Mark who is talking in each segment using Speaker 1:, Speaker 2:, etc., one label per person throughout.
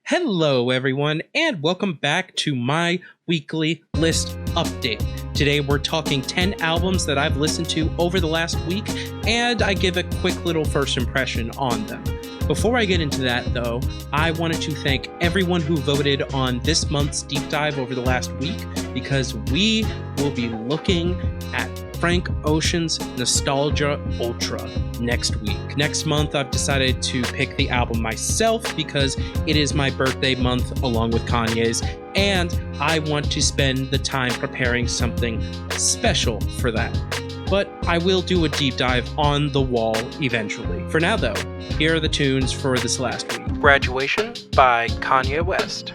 Speaker 1: Hello, everyone, and welcome back to my weekly list update. Today, we're talking 10 albums that I've listened to over the last week, and I give a quick little first impression on them. Before I get into that, though, I wanted to thank everyone who voted on this month's deep dive over the last week, because we will be looking at Frank Ocean's Nostalgia Ultra next week. Next month, I've decided to pick the album myself because it is my birthday month along with Kanye's, and I want to spend the time preparing something special for that. But I will do a deep dive on The Wall eventually. For now, though, here are the tunes for this last week. Graduation by Kanye West.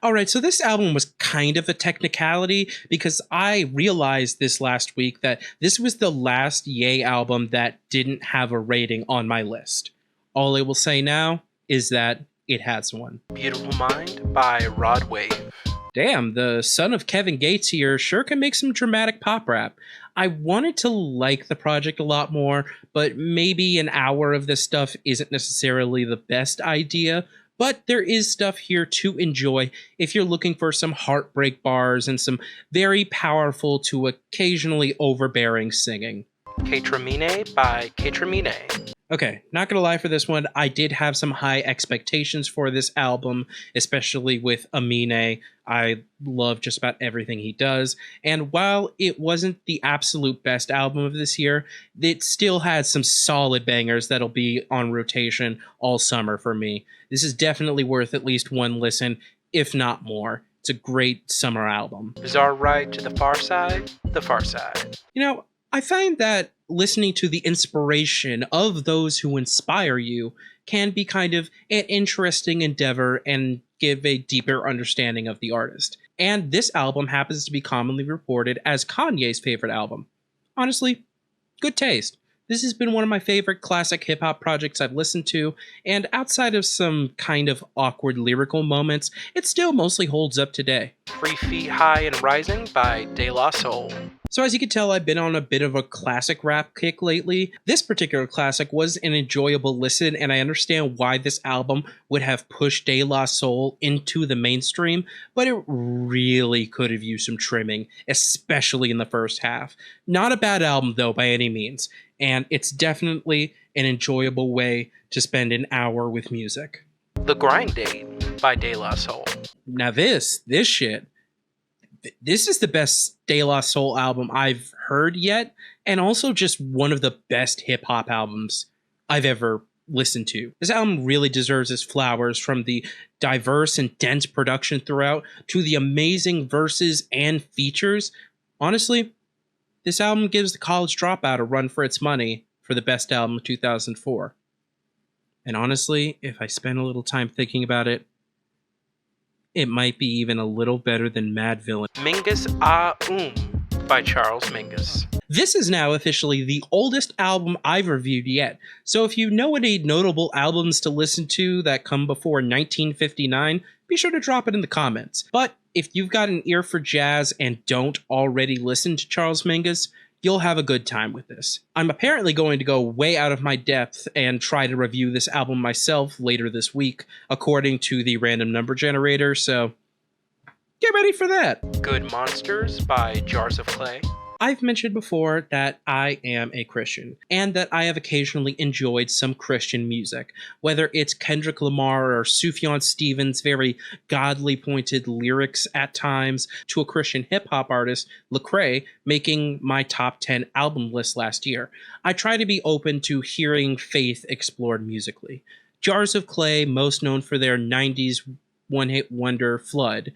Speaker 1: Alright, so this album was kind of a technicality because I realized this last week that this was the last Ye album that didn't have a rating on my list. All I will say now is that it has one. Beautiful Mind by Rod Wave. Damn, the son of Kevin Gates here sure can make some dramatic pop rap. I wanted to like the project a lot more, but maybe an hour of this stuff isn't necessarily the best idea. But there is stuff here to enjoy if you're looking for some heartbreak bars and some very powerful to occasionally overbearing singing. Ketramine by Ketramine. Okay, not gonna lie for this one, I did have some high expectations for this album, especially with Amine. I love just about everything he does, and while it wasn't the absolute best album of this year, it still had some solid bangers that'll be on rotation all summer for me. This is definitely worth at least one listen, if not more. It's a great summer album. Bizarre Ride to the Far Side, The Far Side. You know, I find that listening to the inspiration of those who inspire you can be kind of an interesting endeavor and give a deeper understanding of the artist. And this album happens to be commonly reported as Kanye's favorite album. Honestly, good taste. This has been one of my favorite classic hip-hop projects I've listened to, and outside of some kind of awkward lyrical moments, it still mostly holds up today. 3 Feet High and Rising by De La Soul. So as you can tell, I've been on a bit of a classic rap kick lately. This particular classic was an enjoyable listen, and I understand why this album would have pushed De La Soul into the mainstream, but it really could have used some trimming, especially in the first half. Not a bad album, though, by any means, and it's definitely an enjoyable way to spend an hour with music. The Grind Date by De La Soul. Now this shit, this is the best De La Soul album I've heard yet, and also just one of the best hip-hop albums I've ever listened to. This album really deserves its flowers, from the diverse and dense production throughout to the amazing verses and features. Honestly, this album gives The College Dropout a run for its money for the best album of 2004. And honestly, if I spend a little time thinking about it, it might be even a little better than Madvillain. Mingus by Charles Mingus. This is now officially the oldest album I've reviewed yet, so if you know any notable albums to listen to that come before 1959, be sure to drop it in the comments. But if you've got an ear for jazz and don't already listen to Charles Mingus, you'll have a good time with this. I'm apparently going to go way out of my depth and try to review this album myself later this week, according to the random number generator, so get ready for that. Good Monsters by Jars of Clay. I've mentioned before that I am a Christian, and that I have occasionally enjoyed some Christian music, whether it's Kendrick Lamar or Sufjan Stevens' very godly pointed lyrics at times, to a Christian hip-hop artist, Lecrae, making my top 10 album list last year. I try to be open to hearing faith explored musically. Jars of Clay, most known for their 90s one-hit wonder Flood,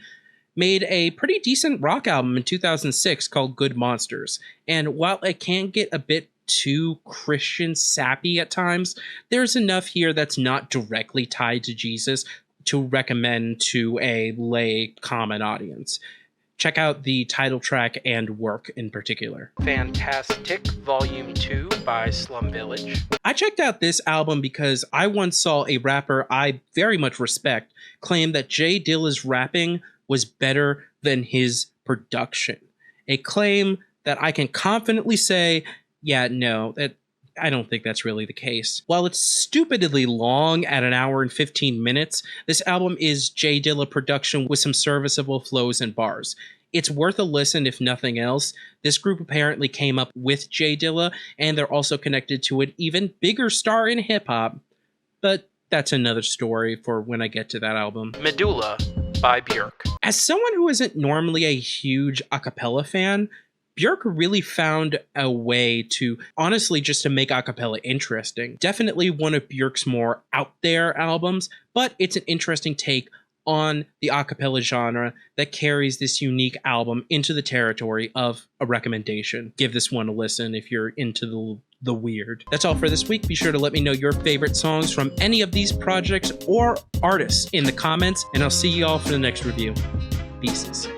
Speaker 1: made a pretty decent rock album in 2006 called Good Monsters, and while it can get a bit too Christian sappy at times, there's enough here that's not directly tied to Jesus to recommend to a lay common audience. Check out the title track and work in particular. Fantastic Volume 2 by Slum Village. I checked out this album because I once saw a rapper I very much respect claim that Jay Dilla's rapping was better than his production. A claim that I can confidently say, yeah, no, I don't think that's really the case. While it's stupidly long at an hour and 15 minutes, this album is J Dilla production with some serviceable flows and bars. It's worth a listen if nothing else. This group apparently came up with J Dilla, and they're also connected to an even bigger star in hip-hop. But that's another story for when I get to that album. Medulla by Björk. As someone who isn't normally a huge a cappella fan, Björk really found a way to, honestly, just to make a cappella interesting. Definitely one of Björk's more out there albums, but it's an interesting take on the a cappella genre that carries this unique album into the territory of a recommendation. Give this one a listen if you're into the weird. That's all for this week. Be sure to let me know your favorite songs from any of these projects or artists in the comments, and I'll see you all for the next review. Pieces.